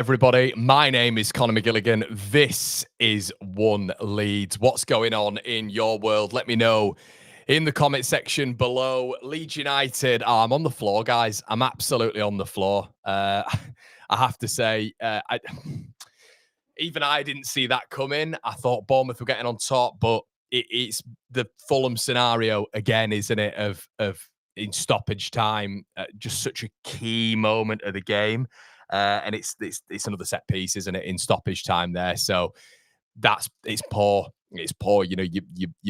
Everybody, my name is Conor McGilligan. This is One Leeds. What's going on in your world? Let me know in the comment section below. Leeds United. I'm on the floor, guys. I'm absolutely on the floor. I have to say, even I didn't see that coming. I thought Bournemouth were getting on top, but it's the Fulham scenario again, isn't it? Of in stoppage time, just such a key moment of the game. And it's another set piece, isn't it, in stoppage time there? So it's poor. It's poor. You know, you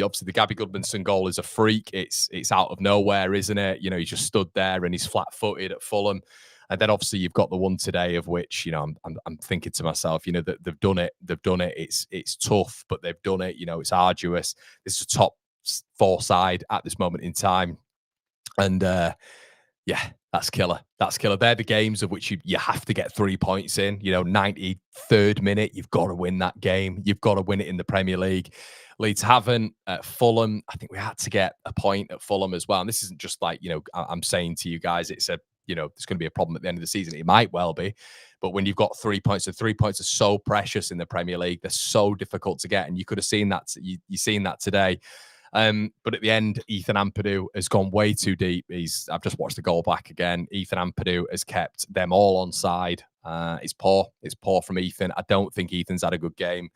obviously the Gabby Goodmanson goal is a freak. It's out of nowhere, isn't it? You know, he just stood there and he's flat-footed at Fulham. And then obviously you've got the one today of which, you know, I'm thinking to myself, you know, that they've done it. They've done it. It's tough, but they've done it. You know, it's arduous. This is a top four side at this moment in time. And yeah, that's killer. That's killer. They're the games of which you have to get 3 points in. You know, 93rd minute, you've got to win that game. You've got to win it in the Premier League. Leeds haven't. At Fulham, I think we had to get a point at Fulham as well. And this isn't just like, you know, I'm saying to you guys, it's a, you know, there's going to be a problem at the end of the season. It might well be. But when you've got 3 points, and 3 points are so precious in the Premier League, they're so difficult to get. And you could have seen that. You've seen that today. But at the end, Ethan Ampadu has gone way too deep. I've just watched the goal back again. Ethan Ampadu has kept them all on side. It's poor. It's poor from Ethan. I don't think Ethan's had a good game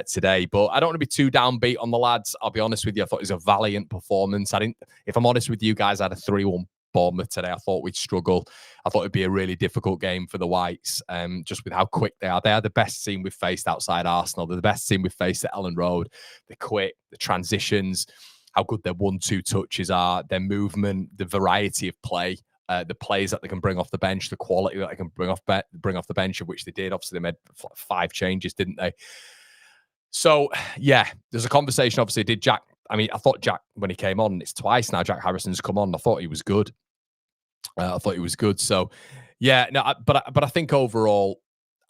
today, but I don't want to be too downbeat on the lads. I'll be honest with you. I thought it was a valiant performance. If I'm honest with you guys, I had a 3-1 Bournemouth today. I thought we'd struggle. I thought it'd be a really difficult game for the Whites, just with how quick they are. They are the best team we've faced outside Arsenal. They're the best team we've faced at Ellen Road. They're quick, the transitions, how good their 1-2 touches are, their movement, the variety of play, the plays that they can bring off the bench, the quality that they can bring off the bench, of which they did. Obviously, they made 5 changes, didn't they? So, yeah, there's a conversation. Obviously, did Jack... I mean, I thought Jack, when he came on, it's twice now Jack Harrison's come on. I thought he was good. So, yeah, no, but I think overall,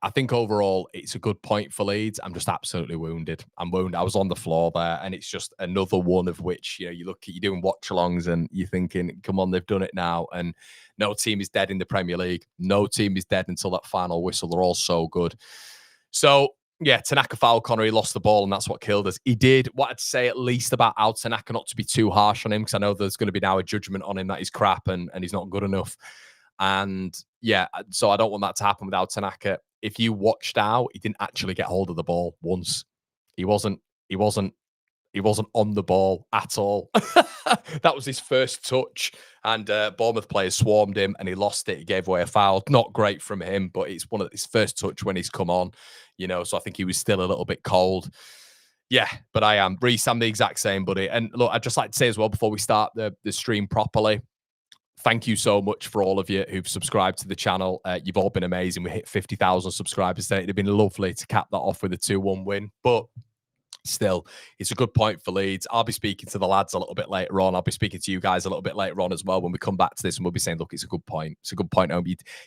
it's a good point for Leeds. I'm just absolutely wounded. I'm wounded. I was on the floor there, and it's just another one of which, you know, you look at, you're doing watch-alongs and you're thinking, come on, they've done it now. And no team is dead in the Premier League. No team is dead until that final whistle. They're all so good. So, yeah, Tanaka foul Connor. He lost the ball, and that's what killed us. He did what I'd say at least about Al Tanaka, not to be too harsh on him, because I know there's going to be now a judgment on him that he's crap and he's not good enough. And yeah, so I don't want that to happen with Al Tanaka. If you watched Al, he didn't actually get hold of the ball once. He wasn't on the ball at all. That was his first touch, and Bournemouth players swarmed him, and he lost it. He gave away a foul. Not great from him, but it's one of his first touch when he's come on, you know. So I think he was still a little bit cold. Yeah, but I am. Reece, I'm the exact same, buddy. And look, I'd just like to say as well before we start the stream properly, thank you so much for all of you who've subscribed to the channel. You've all been amazing. We hit 50,000 subscribers today. It'd have been lovely to cap that off with a 2-1 win, but still, it's a good point for Leeds. I'll be speaking to the lads a little bit later on. I'll be speaking to you guys a little bit later on as well when we come back to this, and we'll be saying, look, it's a good point. It's a good point.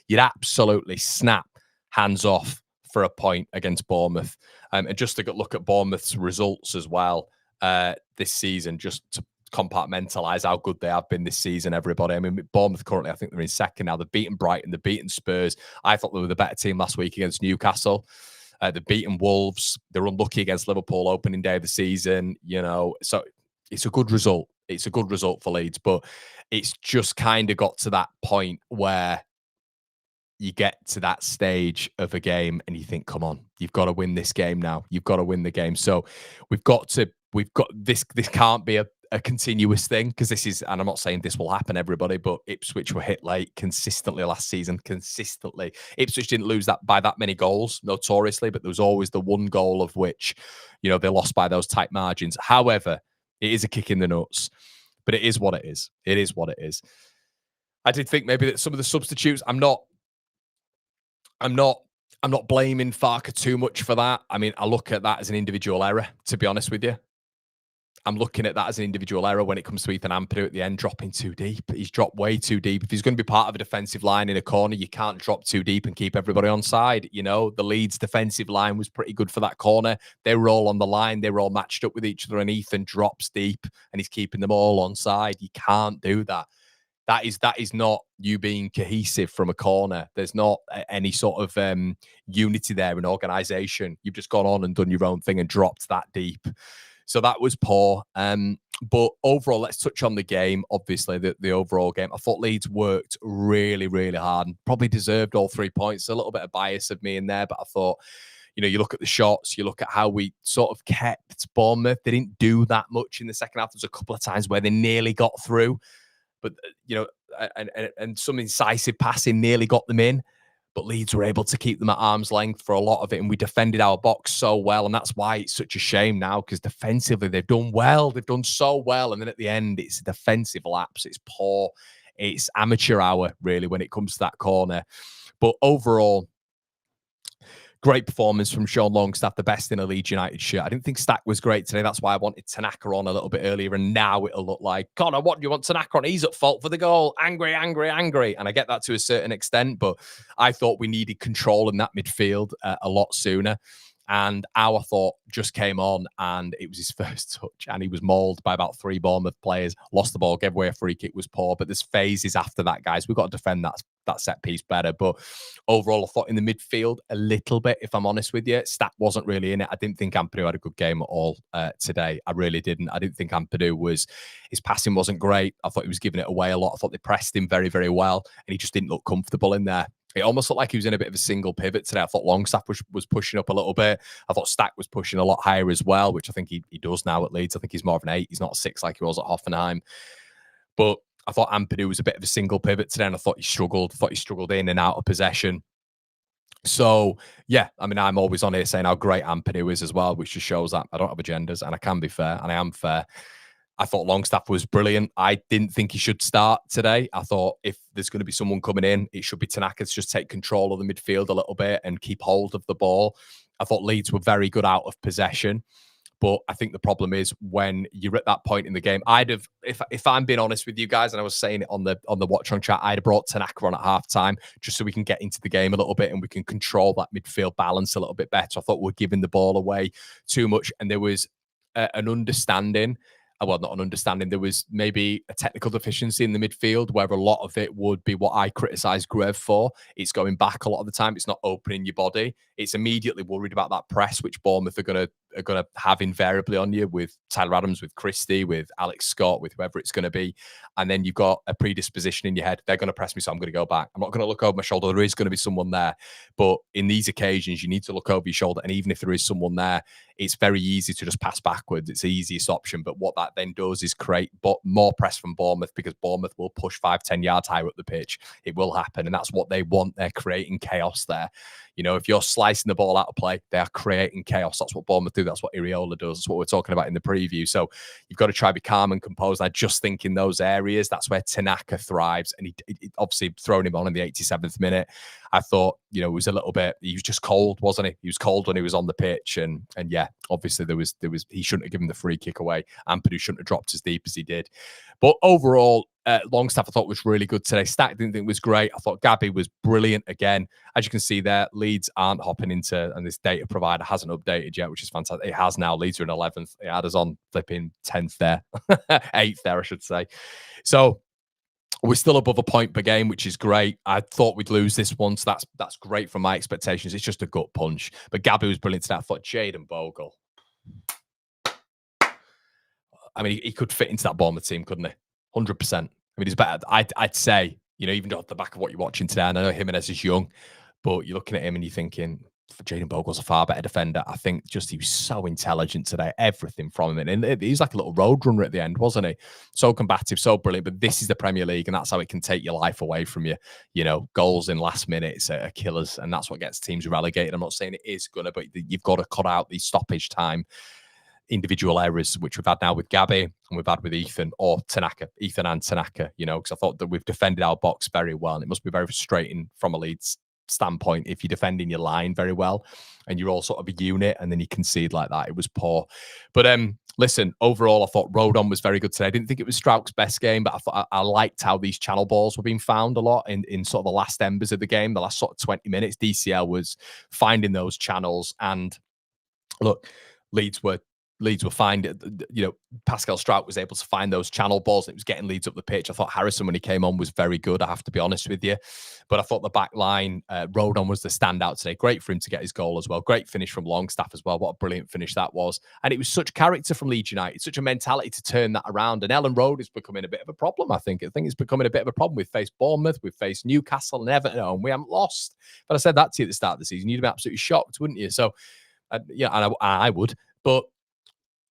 You'd absolutely snap hands off for a point against Bournemouth. And just to look at Bournemouth's results as well this season, just to compartmentalize how good they have been this season, everybody. I mean, Bournemouth currently, I think they're in second now. They've beaten Brighton, they've beaten Spurs. I thought they were the better team last week against Newcastle. They've beaten Wolves. They're unlucky against Liverpool opening day of the season, you know. So it's a good result. It's a good result for Leeds, but it's just kind of got to that point where you get to that stage of a game and you think, come on, you've got to win this game now. You've got to win the game. So we've got this can't be a continuous thing, because this is, and I'm not saying this will happen, everybody, but Ipswich were hit late consistently last season, consistently. Ipswich didn't lose that by that many goals, notoriously, but there was always the one goal of which, you know, they lost by those tight margins. However, it is a kick in the nuts, but it is what it is. It is what it is. I did think maybe that some of the substitutes, I'm not blaming Farke too much for that. I mean, I look at that as an individual error, to be honest with you. I'm looking at that as an individual error when it comes to Ethan Ampadu at the end, dropping too deep. He's dropped way too deep. If he's going to be part of a defensive line in a corner, you can't drop too deep and keep everybody on side. You know, the Leeds defensive line was pretty good for that corner. They were all on the line. They were all matched up with each other, and Ethan drops deep and he's keeping them all on side. You can't do that. That is not you being cohesive from a corner. There's not any sort of unity there in organisation. You've just gone on and done your own thing and dropped that deep. So that was poor. But overall, let's touch on the game. Obviously, the overall game. I thought Leeds worked really, really hard and probably deserved all 3 points. A little bit of bias of me in there, but I thought, you look at the shots, you look at how we sort of kept Bournemouth. They didn't do that much in the second half. There's a couple of times where they nearly got through, but and some incisive passing nearly got them in. But Leeds were able to keep them at arm's length for a lot of it, and we defended our box so well, and that's why it's such a shame now, because defensively they've done well, they've done so well, and then at the end it's a defensive lapse, it's poor, it's amateur hour really when it comes to that corner. But overall, great performance from Sean Longstaff, the best in a Leeds United shirt. I didn't think Stack was great today. That's why I wanted Tanaka on a little bit earlier. And now it'll look like, Connor, what do you want Tanaka on? He's at fault for the goal. Angry, angry, angry. And I get that to a certain extent, but I thought we needed control in that midfield a lot sooner. And our thought just came on, and it was his first touch, and he was mauled by about 3 Bournemouth players, lost the ball, gave away a free kick, was poor. But there's phases after that, guys. We've got to defend that set piece better. But overall, I thought in the midfield a little bit, if I'm honest with you. Stat wasn't really in it. I didn't think Ampadu had a good game at all today. I really didn't. I didn't think his passing wasn't great. I thought he was giving it away a lot. I thought they pressed him very, very well, and he just didn't look comfortable in there. It almost looked like he was in a bit of a single pivot today. I thought Longstaff was pushing up a little bit. I thought Stack was pushing a lot higher as well, which I think he does now at Leeds. I think he's more of an 8. He's not a 6 like he was at Hoffenheim. But I thought Ampadu was a bit of a single pivot today, and I thought he struggled. I thought he struggled in and out of possession. So, yeah, I mean, I'm always on here saying how great Ampadu is as well, which just shows that I don't have agendas, and I can be fair, and I am fair. I thought Longstaff was brilliant. I didn't think he should start today. I thought if there's going to be someone coming in, it should be Tanaka to just take control of the midfield a little bit and keep hold of the ball. I thought Leeds were very good out of possession. But I think the problem is when you're at that point in the game, I'd have, if I'm being honest with you guys, and I was saying it on the watch on chat, I'd have brought Tanaka on at halftime just so we can get into the game a little bit and we can control that midfield balance a little bit better. I thought we're giving the ball away too much, and there was an understanding. Well, not an understanding. There was maybe a technical deficiency in the midfield where a lot of it would be what I criticised Grev for. It's going back a lot of the time. It's not opening your body. It's immediately worried about that press, which Bournemouth are going to have invariably on you with Tyler Adams, with Christie, with Alex Scott, with whoever it's going to be. And then you've got a predisposition in your head. They're going to press me, so I'm going to go back. I'm not going to look over my shoulder. There is going to be someone there. But in these occasions, you need to look over your shoulder. And even if there is someone there, it's very easy to just pass backwards. It's the easiest option. But what that then does is create more press from Bournemouth, because Bournemouth will push 5-10 yards higher up the pitch. It will happen. And that's what they want. They're creating chaos there. If you're slicing the ball out of play, they are creating chaos. That's what Bournemouth do. That's what Iriola does. That's what we're talking about in the preview. So you've got to try to be calm and composed. I just think in those areas, that's where Tanaka thrives. And he obviously throwing him on in the 87th minute. I thought, it was a little bit, he was just cold, wasn't he? He was cold when he was on the pitch. And yeah, obviously there was, he shouldn't have given the free kick away. Ampadu shouldn't have dropped as deep as he did. But overall, Longstaff I thought was really good today. Stack didn't think was great. I thought Gabby was brilliant again. As you can see there, Leeds aren't hopping into, and this data provider hasn't updated yet, which is fantastic. It has now. Leeds are in 11th. It had us on flipping 10th there. 8th there, I should say. So we're still above a point per game, which is great. I thought we'd lose this one, so that's great from my expectations. It's just a gut punch. But Gabby was brilliant today. I thought Jayden Bogle. I mean, he could fit into that Bournemouth team, couldn't he? 100%. I mean, he's better. I'd say, even off the back of what you're watching today, and I know Jimenez is young, but you're looking at him and you're thinking, Jayden Bogle's a far better defender. I think just he was so intelligent today, everything from him. And he's like a little road runner at the end, wasn't he? So combative, so brilliant. But this is the Premier League, and that's how it can take your life away from you. Goals in last minutes are killers, and that's what gets teams relegated. I'm not saying it is going to, but you've got to cut out these stoppage time individual errors, which we've had now with Gabby and we've had with Ethan and Tanaka, because I thought that we've defended our box very well. And it must be very frustrating from a Leeds standpoint if you're defending your line very well and you're all sort of a unit and then you concede like that. It was poor. But listen, overall, I thought Rodon was very good today. I didn't think it was Strauch's best game, but I thought I liked how these channel balls were being found a lot in sort of the last embers of the game, the last sort of 20 minutes. DCL was finding those channels. And look, Leeds were Leeds were Pascal Strout was able to find those channel balls and it was getting Leeds up the pitch. I thought Harrison, when he came on, was very good, I have to be honest with you. But I thought the back line, Rodon was the standout today. Great for him to get his goal as well. Great finish from Longstaff as well. What a brilliant finish that was. And it was such character from Leeds United, such a mentality to turn that around. And Ellen Road is becoming a bit of a problem, I think. I think it's becoming a bit of a problem. We've faced Bournemouth, we've faced Newcastle and Everton, and we haven't lost. But I said that to you at the start of the season. You'd be absolutely shocked, wouldn't you? So, and I would. But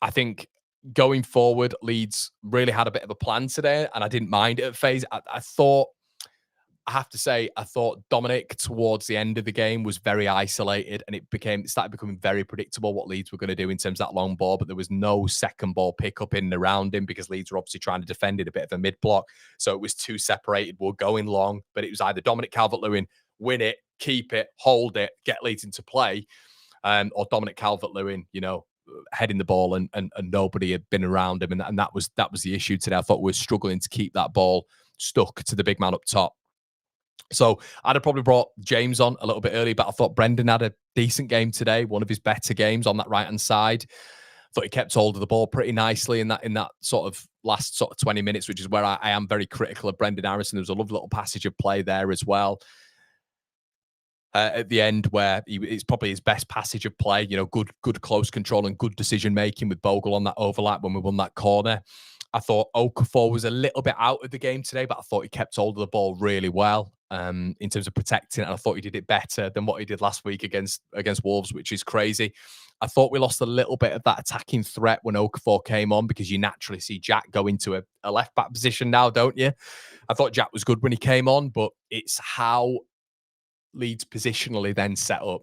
I think going forward, Leeds really had a bit of a plan today, and I didn't mind it at phase. I have to say, I thought Dominic towards the end of the game was very isolated, and it started becoming very predictable what Leeds were going to do in terms of that long ball, but there was no second ball pickup in and around him because Leeds were obviously trying to defend it a bit of a mid block. So it was too separated. We're going long, but it was either Dominic Calvert-Lewin, win it, keep it, hold it, get Leeds into play, or Dominic Calvert-Lewin, heading the ball and nobody had been around him. And that was the issue today. I thought we were struggling to keep that ball stuck to the big man up top. So I'd have probably brought James on a little bit early, but I thought Brendan had a decent game today, one of his better games on that right-hand side. Thought he kept hold of the ball pretty nicely in that sort of last 20 minutes, which is where I am very critical of Brendan Harrison. There was a lovely little passage of play there as well. At the end, where it's probably his best passage of play, good close control and good decision making with Bogle on that overlap when we won that corner. I thought Okafor was a little bit out of the game today, but I thought he kept hold of the ball really well in terms of protecting it. And I thought he did it better than what he did last week against Wolves, which is crazy. I thought we lost a little bit of that attacking threat when Okafor came on because you naturally see Jack go into a left back position now, don't you? I thought Jack was good when he came on, but it's how Leeds positionally then set up,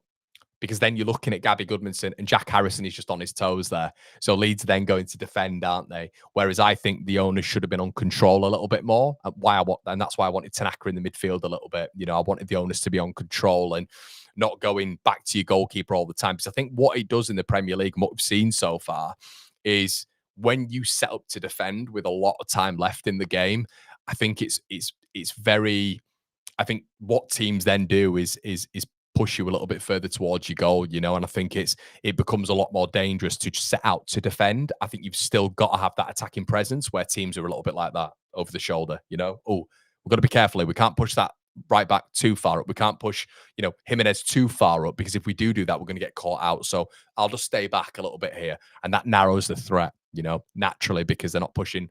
because then you're looking at Gabby Goodmanson and Jack Harrison is just on his toes there. So Leeds then going to defend, aren't they? Whereas I think the owners should have been on control a little bit more. And that's why I wanted Tanaka in the midfield a little bit. I wanted the owners to be on control and not going back to your goalkeeper all the time. Because I think what he does in the Premier League and what we've seen so far is when you set up to defend with a lot of time left in the game, I think it's very. I think what teams then do is push you a little bit further towards your goal, and I think it becomes a lot more dangerous to set out to defend. I think you've still got to have that attacking presence where teams are a little bit like that over the shoulder, Oh, we've got to be careful here. We can't push that right back too far up. We can't push, Jimenez too far up, because if we do that, we're going to get caught out. So I'll just stay back a little bit here. And that narrows the threat, naturally, because they're not pushing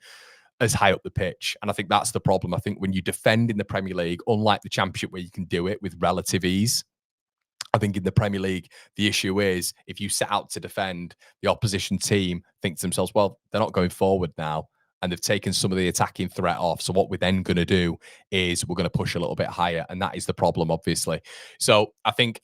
as high up the pitch. And I think that's the problem. I think when you defend in the Premier League, unlike the Championship where you can do it with relative ease, I think in the Premier League, the issue is if you set out to defend, the opposition team thinks to themselves, well, they're not going forward now, and they've taken some of the attacking threat off. So what we're then going to do is we're going to push a little bit higher. And that is the problem, obviously. So I think,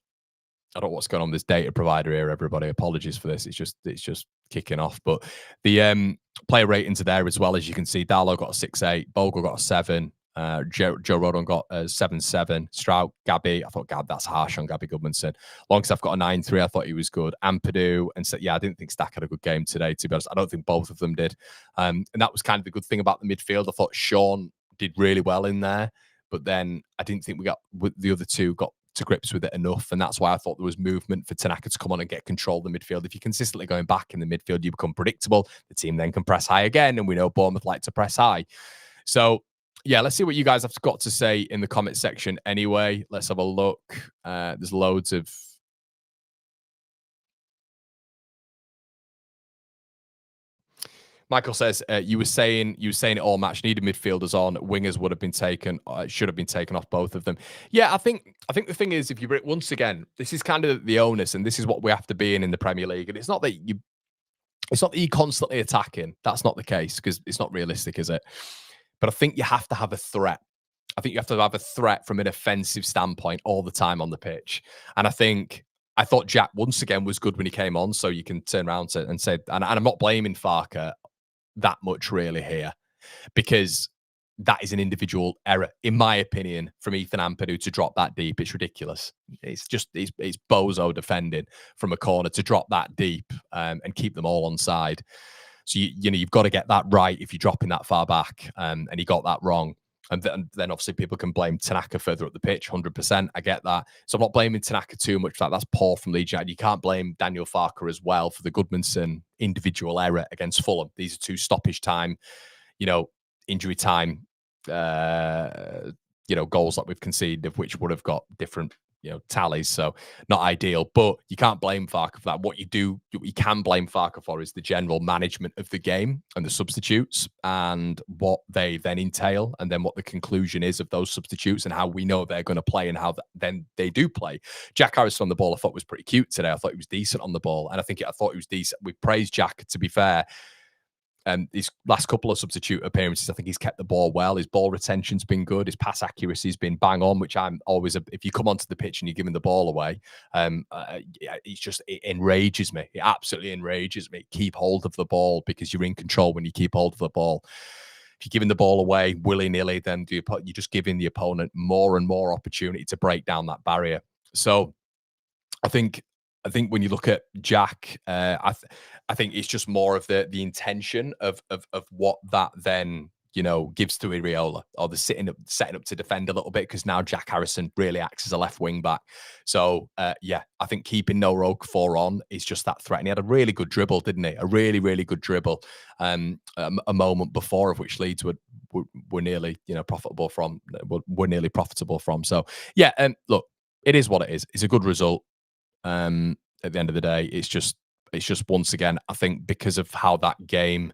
I don't know what's going on with this data provider here, everybody. Apologies for this. It's just kicking off. But the player ratings are there as well. As you can see, Darlow got a 6.8, Bogle got a 7, Joe Rodon got a 7.7, Strout, Gabby, I thought, God, that's harsh on Gabby Goodmanson. Longstaff got a 9.3, I thought he was good. Ampadu, and so, I didn't think Stack had a good game today, to be honest. I don't think both of them did. And that was kind of the good thing about the midfield. I thought Sean did really well in there, but then I didn't think the other two got to grips with it enough, and that's why I thought there was movement for Tanaka to come on and get control of the midfield. If you're consistently going back in the midfield, you become predictable. The team then can press high again, and we know Bournemouth like to press high. So, let's see what you guys have got to say in the comment section anyway. Let's have a look. There's loads of... Michael says, you were saying it all match, needed midfielders on, wingers would have been taken, should have been taken off both of them. Yeah, I think the thing is, if you once again, this is kind of the onus, and this is what we have to be in the Premier League. And it's not that you're constantly attacking. That's not the case, because it's not realistic, is it? But I think you have to have a threat. I think you have to have a threat from an offensive standpoint all the time on the pitch. And I thought Jack once again was good when he came on, so you can turn around and say, and I'm not blaming Farker that much really here, because that is an individual error, in my opinion, from Ethan Ampadu to drop that deep. It's ridiculous. It's bozo defending from a corner to drop that deep and keep them all onside. So you've got to get that right if you're dropping that far back, and he got that wrong. And then obviously people can blame Tanaka further up the pitch, 100%. I get that. So I'm not blaming Tanaka too much for that. That's poor from Leeds United. You can't blame Daniel Farke as well for the Goodmanson individual error against Fulham. These are two stoppage time, injury time, goals that we've conceded, of which would have got different tallies. So not ideal, but you can't blame Farke for that. What you can blame Farke for is the general management of the game and the substitutes and what they then entail, and then what the conclusion is of those substitutes and how we know they're going to play and how then they do play. Jack Harrison on the ball I thought was pretty cute today. I thought he was decent on the ball, and I thought he was decent. We praised Jack, to be fair. His last couple of substitute appearances, I think he's kept the ball well. His ball retention's been good. His pass accuracy's been bang on, which I'm always, if you come onto the pitch and you're giving the ball away, it enrages me. It absolutely enrages me. Keep hold of the ball, because you're in control when you keep hold of the ball. If you're giving the ball away willy-nilly, then you're just giving the opponent more and more opportunity to break down that barrier. So I think when you look at Jack, I think it's just more of the intention of what that then gives to Iriola, or the setting up to defend a little bit, because now Jack Harrison really acts as a left wing back. So I think keeping No Roque 4 on is just that threat. And he had a really good dribble, didn't he? A really, really good dribble. A moment before, of which Leeds were nearly profitable from. Were nearly profitable from. So look, it is what it is. It's a good result. At the end of the day, it's just once again, I think, because of how that game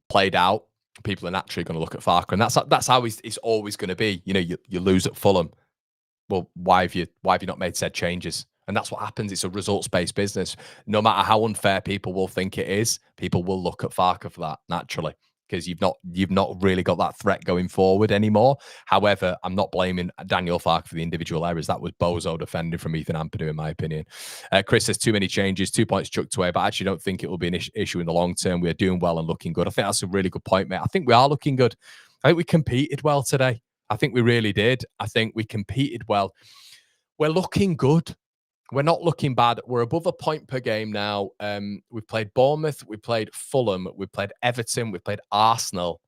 played out, people are naturally going to look at Farke, and that's how it's always going to be. You lose at Fulham. Well, why have you not made said changes? And that's what happens. It's a results-based business. No matter how unfair people will think it is, people will look at Farke for that naturally, because you've not really got that threat going forward anymore. However, I'm not blaming Daniel Farke for the individual errors. That was bozo defending from Ethan Ampadu, in my opinion. Chris says, too many changes, 2 points chucked away, but I actually don't think it will be an issue in the long term. We are doing well and looking good. I think that's a really good point, mate. I think we are looking good. I think we competed well today. I think we really did. I think we competed well. We're looking good. We're not looking bad. We're above a point per game now. We've played Bournemouth. We played Fulham. We played Everton. We played Arsenal.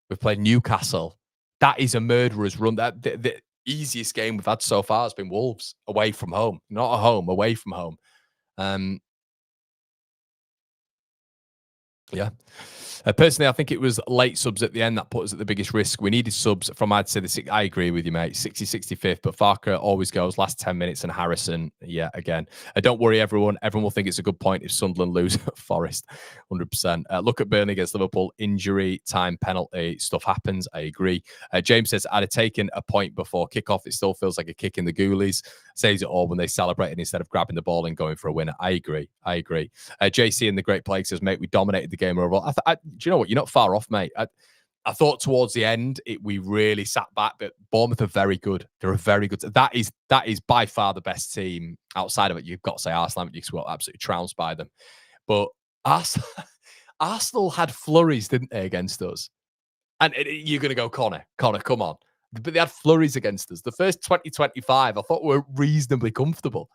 We've played Newcastle. That is a murderer's run. That the easiest game we've had so far has been Wolves away from home. Not at home, away from home. Yeah. Personally, I think it was late subs at the end that put us at the biggest risk. We needed subs from, I'd say, I agree with you, mate, 65th, but Farke always goes last 10 minutes, and Harrison, again. Don't worry, everyone. Everyone will think it's a good point if Sunderland lose at Forest, 100%. Look at Burnley against Liverpool. Injury, time, penalty, stuff happens. I agree. James says, I'd have taken a point before kickoff. It still feels like a kick in the goolies. Says it all when they celebrated instead of grabbing the ball and going for a winner. I agree. JC in the Great Plague says, mate, we dominated the game overall. Do you know what? You're not far off, mate. I thought towards the end we really sat back, but Bournemouth are very good. They're a very good. That is by far the best team outside of it. You've got to say Arsenal. You got absolutely trounced by them, but Arsenal had flurries, didn't they, against us? And you're going to go, Connor, come on. But they had flurries against us. The first 20-25, I thought we were reasonably comfortable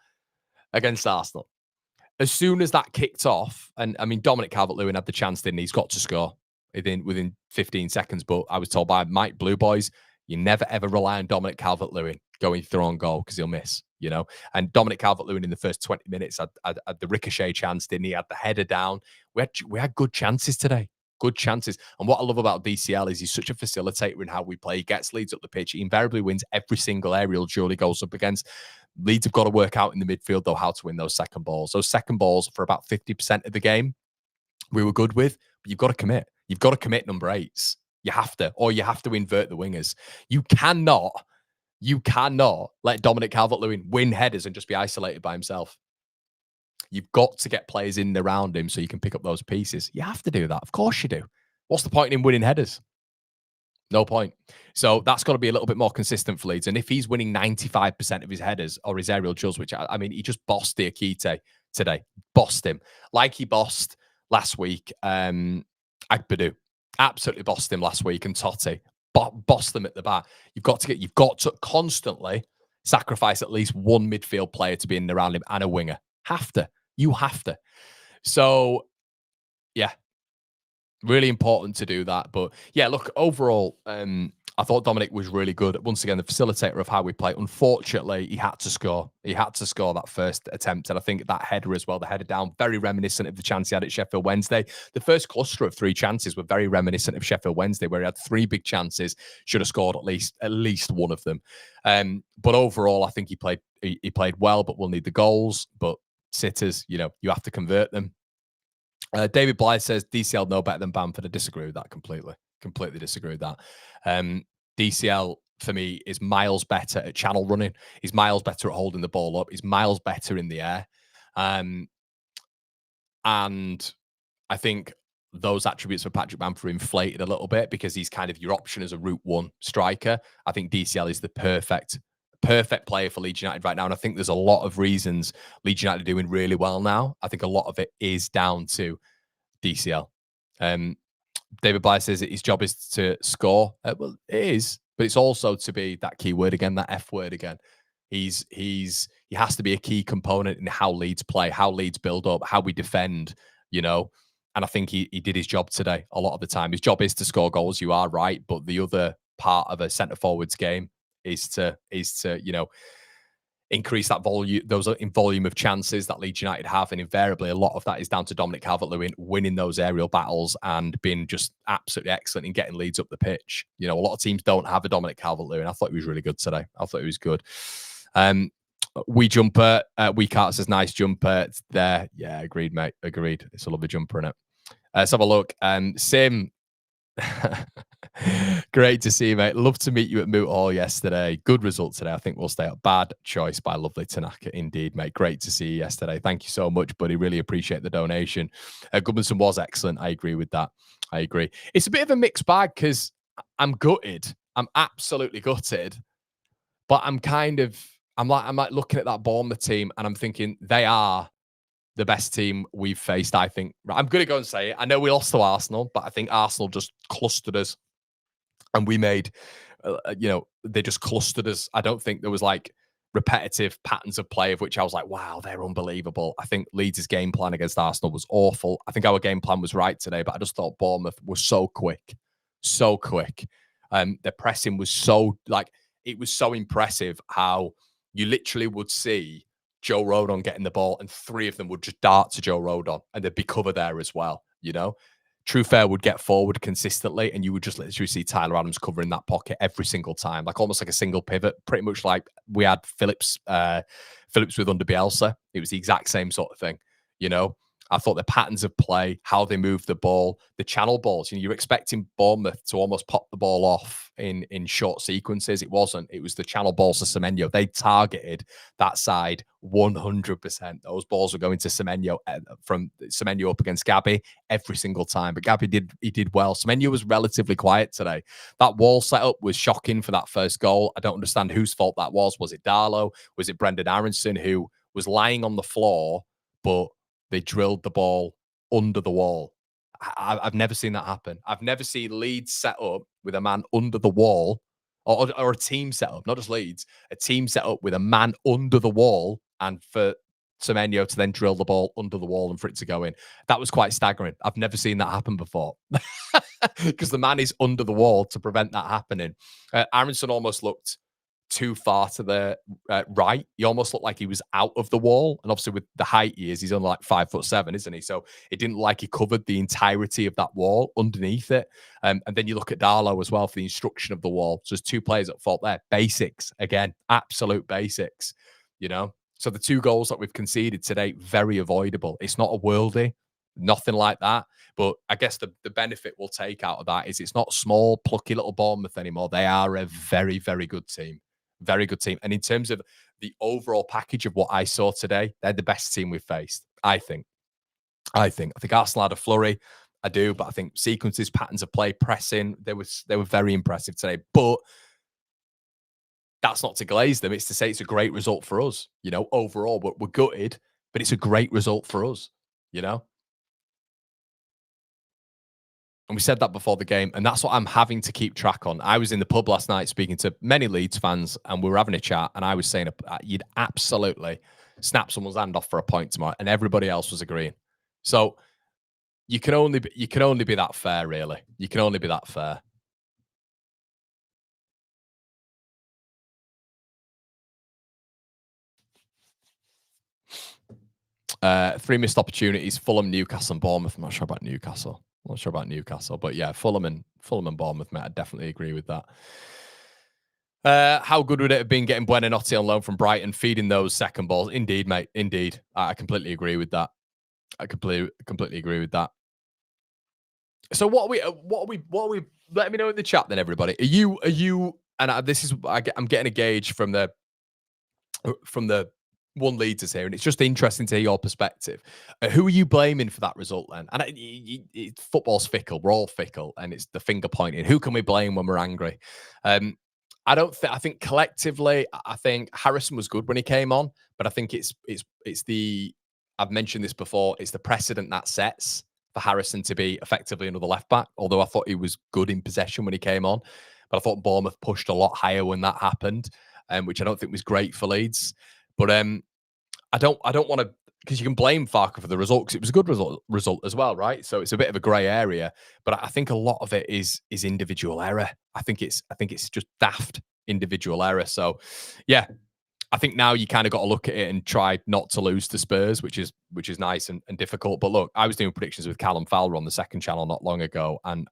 against Arsenal. As soon as that kicked off, and I mean, Dominic Calvert-Lewin had the chance, didn't he? He's got to score within 15 seconds. But I was told by Mike Blue Boys, you never, ever rely on Dominic Calvert-Lewin going through on goal, because he'll miss, And Dominic Calvert-Lewin in the first 20 minutes had the ricochet chance, didn't he? Had the header down. We had good chances today. Good chances. And what I love about DCL is he's such a facilitator in how we play. He gets Leeds up the pitch. He invariably wins every single aerial duel he goes up against. Leeds have got to work out in the midfield, though, how to win those second balls. Those second balls for about 50% of the game we were good with, but you've got to commit. You've got to commit number 8s. You have to, or you have to invert the wingers. You cannot let Dominic Calvert-Lewin win headers and just be isolated by himself. You've got to get players in around him so you can pick up those pieces. You have to do that. Of course you do. What's the point in winning headers? No point. So that's got to be a little bit more consistent for Leeds. And if he's winning 95% of his headers or his aerial duels, which I mean, he just bossed Diakite today. Bossed him. Like he bossed last week. Agbadu. Absolutely bossed him last week. And Totti. Bossed them at the back. You've got to constantly sacrifice at least one midfield player to be in around him and a winger. You have to. So, yeah. Really important to do that. But yeah, look, overall, I thought Dominic was really good. Once again, the facilitator of how we play. Unfortunately, he had to score. He had to score that first attempt. And I think that header as well, the header down, very reminiscent of the chance he had at Sheffield Wednesday. The first cluster of 3 chances were very reminiscent of Sheffield Wednesday, where he had 3 big chances, should have scored at least one of them. But overall, I think he played well, but we'll need the goals. But sitters, you have to convert them. David Blythe says DCL no better than Bamford. I disagree with that completely. Completely disagree with that. DCL for me is miles better at channel running. He's miles better at holding the ball up. He's miles better in the air. And I think those attributes for Patrick Bamford are inflated a little bit because he's kind of your option as a route one striker. I think DCL is the perfect player for Leeds United right now. And I think there's a lot of reasons Leeds United are doing really well now. I think a lot of it is down to DCL. David Blythe says that his job is to score. Well, it is, but it's also to be that key word again, that F word again. He has to be a key component in how Leeds play, how Leeds build up, how we defend, And I think he did his job today a lot of the time. His job is to score goals. You are right, but the other part of a centre forward's game is to increase that volume, those in volume of chances that Leeds United have, and invariably a lot of that is down to Dominic Calvert-Lewin winning those aerial battles and being just absolutely excellent in getting Leeds up the pitch. A lot of teams don't have a Dominic Calvert-Lewin. I thought he was really good today. I thought he was good. We jumper, we Carter says nice jumper. It's there. Yeah, agreed, mate. Agreed. It's a lovely jumper in it. Let's have a look. Sim. Great to see you, mate. Love to meet you at Moot Hall yesterday. Good result today. I think we'll stay up. Bad choice by lovely Tanaka. Indeed, mate. Great to see you yesterday. Thank you so much, buddy. Really appreciate the donation. Goodmanson was excellent. I agree with that. I agree. It's a bit of a mixed bag because I'm gutted. I'm absolutely gutted. But I'm like looking at that Bournemouth team and I'm thinking they are the best team we've faced, I think. I'm going to go and say it. I know we lost to Arsenal, but I think Arsenal just clustered us and we made, they just clustered us. I don't think there was like repetitive patterns of play of which I was like, wow, they're unbelievable. I think Leeds' game plan against Arsenal was awful. I think our game plan was right today, but I just thought Bournemouth was so quick. So quick. Their pressing was it was so impressive how you literally would see Joe Rodon getting the ball and 3 of them would just dart to Joe Rodon and there'd be cover there as well, Truefair would get forward consistently and you would just literally see Tyler Adams covering that pocket every single time, like almost like a single pivot, pretty much like we had Phillips with under Bielsa. It was the exact same sort of thing, I thought the patterns of play, how they moved the ball, the channel balls. You're expecting Bournemouth to almost pop the ball off in short sequences. It wasn't. It was the channel balls to Semenyo. They targeted that side 100%. Those balls were going to Semenyo from Semenyo up against Gabby every single time. But Gabby did well. Semenyo was relatively quiet today. That wall setup was shocking for that first goal. I don't understand whose fault that was. Was it Darlow? Was it Brendan Aronson who was lying on the floor, but they drilled the ball under the wall? I've never seen that happen. I've never seen Leeds set up with a man under the wall, or a team set up, not just Leeds, a team set up with a man under the wall and for Semenyo to then drill the ball under the wall and for it to go in. That was quite staggering. I've never seen that happen before because the man is under the wall to prevent that happening. Aronson almost looked too far to the right. He almost looked like he was out of the wall. And obviously with the height he is, he's only like 5'7", isn't he? So it didn't like he covered the entirety of that wall underneath it. And then you look at Darlow as well for the instruction of the wall. So there's 2 players at fault there. Basics, again, absolute basics, So the 2 goals that we've conceded today, very avoidable. It's not a worldie, nothing like that. But I guess the benefit we'll take out of that is it's not small, plucky little Bournemouth anymore. They are a very, very good team. Very good team. And in terms of the overall package of what I saw today, they're the best team we've faced, I think. I think Arsenal had a flurry. I do, but I think sequences, patterns of play, pressing, they were very impressive today. But that's not to glaze them. It's to say it's a great result for us. Overall, we're gutted, but it's a great result for us, And we said that before the game, and that's what I'm having to keep track on. I was in the pub last night speaking to many Leeds fans, and we were having a chat, and I was saying you'd absolutely snap someone's hand off for a point tomorrow, and everybody else was agreeing. So you can only be that fair, really. You can only be that fair. Three missed opportunities: Fulham, Newcastle, and Bournemouth. I'm not sure about Newcastle. I'm not sure about Newcastle, but yeah, Fulham and Bournemouth, mate. I definitely agree with that. How good would it have been getting Buonanotte on loan from Brighton, feeding those second balls? Indeed, mate. Indeed, I completely agree with that. I completely agree with that. So what are we? Let me know in the chat then, everybody. Are you? And this is I'm getting a gauge from the one leaders here, and it's just interesting to hear your perspective. Who are you blaming for that result then? And football's fickle. We're all fickle, and it's the finger pointing. Who can we blame when we're angry? I don't think. I think collectively, I think Harrison was good when he came on, but I think it's the. I've mentioned this before. It's the precedent that sets for Harrison to be effectively another left back. Although I thought he was good in possession when he came on, but I thought Bournemouth pushed a lot higher when that happened, which I don't think was great for Leeds. But I don't want to, because you can blame Farke for the result because it was a good result as well, right? So it's a bit of a grey area. But I think a lot of it is individual error. I think it's just daft individual error. So yeah, I think now you kind of got to look at it and try not to lose to Spurs, which is nice and difficult. But look, I was doing predictions with Callum Fowler on the second channel not long ago, and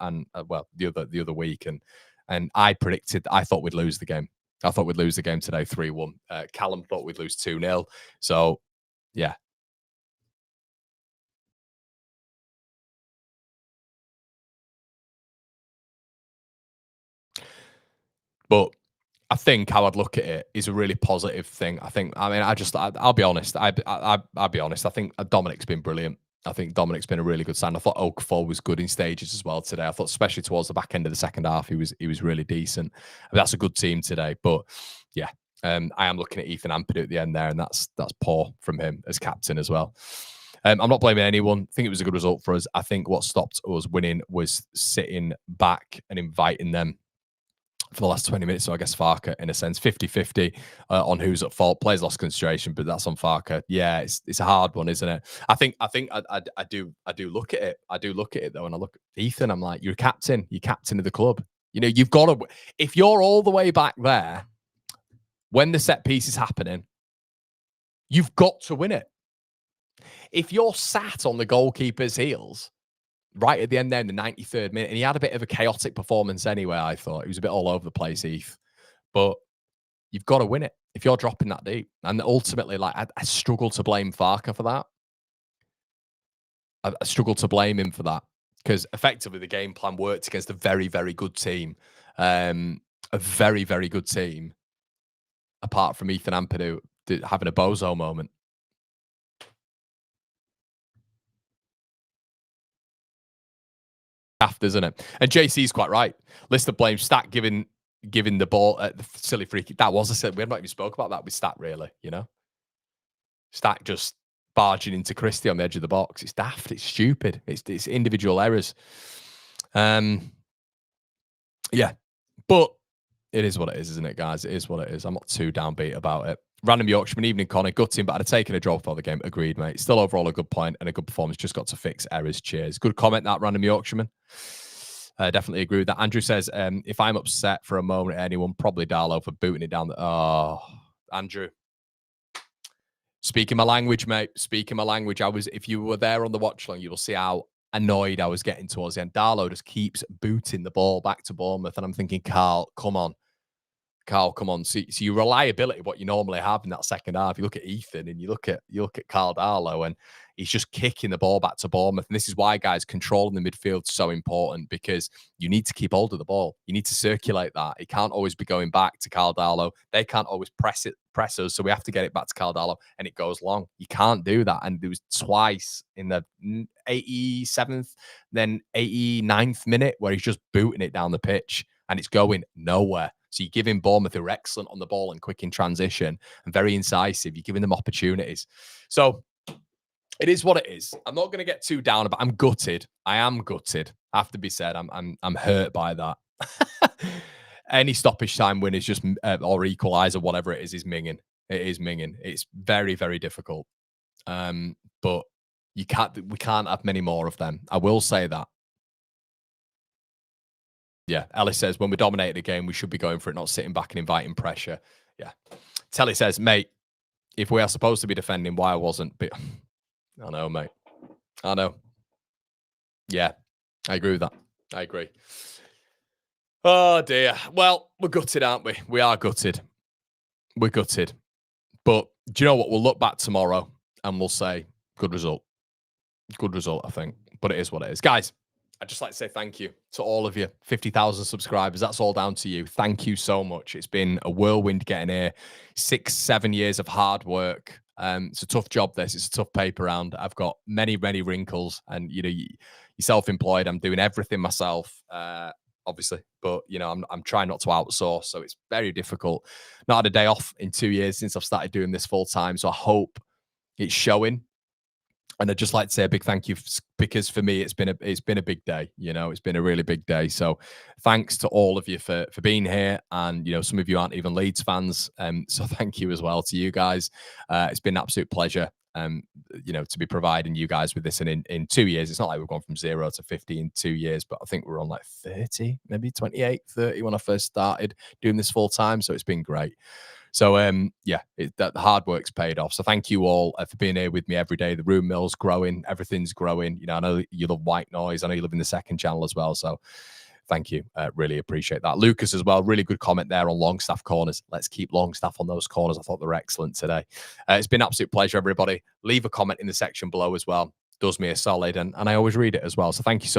well, the other week, and I thought we'd lose the game. I thought we'd lose the game today 3-1. Callum thought we'd lose 2-0. So yeah, but I think how I'd look at it is a really positive thing. I mean, I'll be honest. I'll be honest. I think Dominic's been brilliant. I think Dominic's been a really good sign. I thought Okafor was good in stages as well today. I thought, especially towards the back end of the second half, he was really decent. I mean, that's a good team today. But yeah, I am looking at Ethan Ampadu at the end there, and that's poor from him as captain as well. I'm not blaming anyone. I think it was a good result for us. I think what stopped us winning was sitting back and inviting them for the last 20 minutes. So I guess Farke, in a sense, 50-50 on who's at fault. Players lost concentration, but that's on Farke. Yeah, it's a hard one, isn't it? I do look at it. I do look at it though, and I look at Ethan. I'm like, you're captain of the club. You know, you've got to. If you're all the way back there when the set piece is happening, you've got to win it. If you're sat on the goalkeeper's heels right at the end there in the 93rd minute, and he had a bit of a chaotic performance anyway, I thought. He was a bit all over the place, Heath. But you've got to win it if you're dropping that deep. And ultimately, like, I struggle to blame Farke for that. I struggle to blame him for that because effectively the game plan worked against a very, very good team. A very, very good team, apart from Ethan Ampadu having a bozo moment. After, isn't it? And JC's quite right. List of blame. Stat giving the ball at the silly free kick. That was a silly. We haven't even spoke about that with Stat, really. You know, Stat just barging into Christie on the edge of the box. It's daft. It's stupid. It's individual errors. Yeah, but it is what it is, isn't it, guys? It is what it is. I'm not too downbeat about it. Random Yorkshireman, evening, Connor. Gutting, but I'd have taken a draw for the game. Agreed, mate. Still overall a good point and a good performance. Just got to fix errors. Cheers. Good comment, that Random Yorkshireman. Definitely agree with that. Andrew says, if I'm upset for a moment at anyone, probably Darlow for booting it down. Oh, Andrew. Speaking my language, mate. Speaking my language. If you were there on the watch long, you will see how annoyed I was getting towards the end. Darlow just keeps booting the ball back to Bournemouth, and I'm thinking, Carl, come on. See your reliability, what you normally have in that second half. You look at Ethan and you look at Carl Darlow, and he's just kicking the ball back to Bournemouth. And this is why, guys, controlling the midfield is so important, because you need to keep hold of the ball. You need to circulate that. It can't always be going back to Carl Darlow. They can't always press us, so we have to get it back to Carl Darlow, and it goes long. You can't do that. And there was twice in the 87th, then 89th minute where he's just booting it down the pitch, and it's going nowhere. So you're giving Bournemouth, who are excellent on the ball and quick in transition and very incisive. You're giving them opportunities. So it is what it is. I'm not going to get too down about. I'm gutted. I am gutted. Have to be said. I'm hurt by that. Any stoppage time win is just or equaliser, whatever it is minging. It is minging. It's very, very difficult. But We can't have many more of them. I will say that. Yeah, Ellis says when we dominate the game, we should be going for it, not sitting back and inviting pressure. Yeah. Telly says, mate, if we are supposed to be defending, why I wasn't? But I know, mate. I know. Yeah, I agree with that. I agree. Oh dear. Well, we're gutted, aren't we? We are gutted. We're gutted. But do you know what? We'll look back tomorrow and we'll say, good result. Good result, I think. But it is what it is. Guys, I'd just like to say thank you to all of you. 50,000 subscribers. That's all down to you. Thank you so much. It's been a whirlwind getting here. 6, 7 years of hard work. It's a tough job, this. It's a tough paper round. I've got many, many wrinkles. And, you know, you're self-employed. I'm doing everything myself, obviously. But, you know, I'm trying not to outsource. So it's very difficult. Not had a day off in 2 years since I've started doing this full time. So I hope it's showing. And I'd just like to say a big thank you because for me, it's been a big day. You know, it's been a really big day. So thanks to all of you for being here. And, you know, some of you aren't even Leeds fans. So thank you as well to you guys. It's been an absolute pleasure, you know, to be providing you guys with this. And in 2 years, it's not like we've gone from 0 to 50 in 2 years, but I think we're on like 30, maybe 28, 30 when I first started doing this full time. So it's been great. So, yeah, the hard work's paid off. So thank you all for being here with me every day. The room mill's growing. Everything's growing. You know, I know you love white noise. I know you live in the second channel as well. So thank you. Really appreciate that. Lucas as well. Really good comment there on Longstaff corners. Let's keep Longstaff on those corners. I thought they were excellent today. It's been an absolute pleasure, everybody. Leave a comment in the section below as well. Does me a solid. And I always read it as well. So thank you so